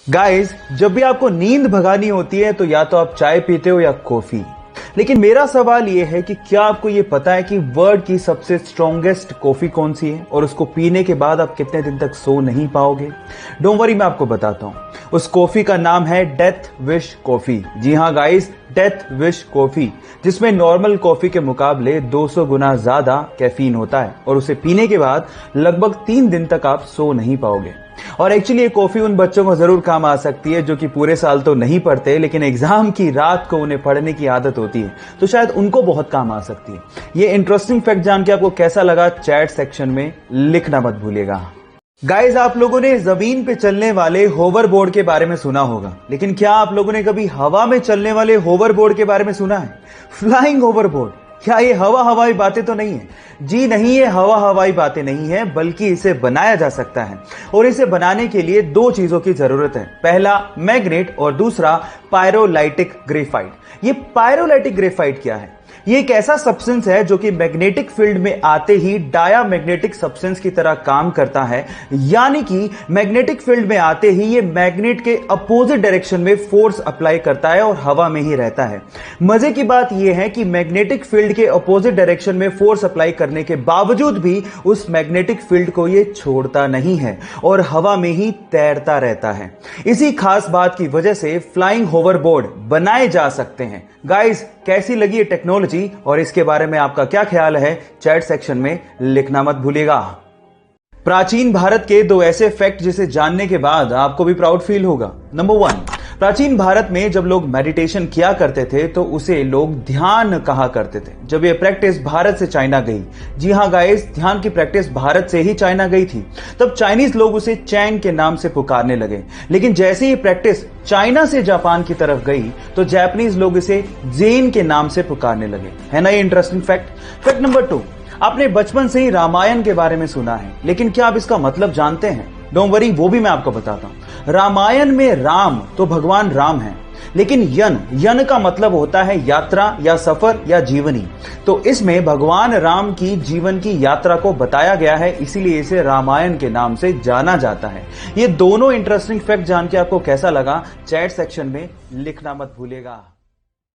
Guys, जब भी आपको नींद भगानी होती है तो या तो आप चाय पीते हो या कॉफी। लेकिन मेरा सवाल यह है कि क्या आपको यह पता है कि वर्ल्ड की सबसे स्ट्रॉन्गेस्ट कॉफी कौन सी है और उसको पीने के बाद आप कितने दिन तक सो नहीं पाओगे? डोंट वरी, मैं आपको बताता हूं। उस कॉफी का नाम है डेथ विश कॉफी। जी हां गाइस, डेथ विश कॉफी, जिसमें नॉर्मल कॉफी के मुकाबले 200 गुना ज्यादा कैफीन होता है और उसे पीने के बाद लगभग 3 दिन तक आप सो नहीं पाओगे। और एक्चुअली ये कॉफी उन बच्चों को जरूर काम आ सकती है जो कि पूरे साल तो नहीं पढ़ते, लेकिन एग्जाम की रात को उन्हें पढ़ने की आदत होती है, तो शायद उनको बहुत काम आ सकती है। ये इंटरेस्टिंग फैक्ट जान के आपको कैसा लगा, चैट सेक्शन में लिखना मत भूलिएगा। गाइस, आप लोगों ने जमीन पे चलने वाले होवर बोर्ड के बारे में सुना होगा, लेकिन क्या आप लोगों ने कभी हवा में चलने वाले होवर बोर्ड के बारे में सुना है? Flying hover board. क्या ये हवाई बातें तो नहीं है? जी नहीं, ये हवाई बातें नहीं है, बल्कि इसे बनाया जा सकता है। और इसे बनाने के लिए 2 चीजों की जरूरत है। पहला मैग्नेट और दूसरा पायरोलाइटिक ग्रेफाइट। ये पायरोलाइटिक ग्रेफाइट क्या है? ये एक ऐसा सब्सटेंस है जो कि मैग्नेटिक फील्ड में आते ही डायामैग्नेटिक सब्सटेंस की तरह काम करता है, यानी कि मैग्नेटिक फील्ड में आते ही ये मैग्नेट के अपोजिट डायरेक्शन में फोर्स अप्लाई करता है और हवा में ही रहता है। मजे की बात यह है कि मैग्नेटिक फील्ड के अपोजिट डायरेक्शन में फोर्स अप्लाई करने के बावजूद भी उस मैग्नेटिक फील्ड को ये छोड़ता नहीं है और हवा में ही तैरता रहता है। इसी खास बात की वजह से फ्लाइंग होवरबोर्ड बनाए जा सकते हैं। गाइस, कैसी लगी ये टेक्नोलॉजी और इसके बारे में आपका क्या ख्याल है? चैट सेक्शन में लिखना मत भूलिएगा। प्राचीन भारत के 2 ऐसे फैक्ट जिसे जानने के बाद आपको भी प्राउड फील होगा। नंबर 1, प्राचीन भारत में जब लोग मेडिटेशन किया करते थे तो उसे लोग ध्यान कहा करते थे। जब ये प्रैक्टिस भारत से चाइना गई, जी हां गाइस, ध्यान की प्रैक्टिस भारत से ही चाइना गई थी, तब चाइनीज लोग उसे चैंग के नाम से पुकारने लगे। लेकिन जैसे ये प्रैक्टिस चाइना से जापान की तरफ गई तो जापानीज लोग इसे जेन के नाम से पुकारने लगे। है ना ये इंटरेस्टिंग फैक्ट? फैक्ट नंबर 2, आपने बचपन से ही रामायण के बारे में सुना है, लेकिन क्या आप इसका मतलब जानते हैं? डोंट वरी, वो भी मैं आपको बताता हूं। रामायण में राम तो भगवान राम है, लेकिन यन का मतलब होता है यात्रा या सफर या जीवनी। तो इसमें भगवान राम की जीवन की यात्रा को बताया गया है, इसीलिए इसे रामायण के नाम से जाना जाता है। ये दोनों इंटरेस्टिंग फैक्ट जान के आपको कैसा लगा? चैट सेक्शन में लिखना मत भूलिएगा।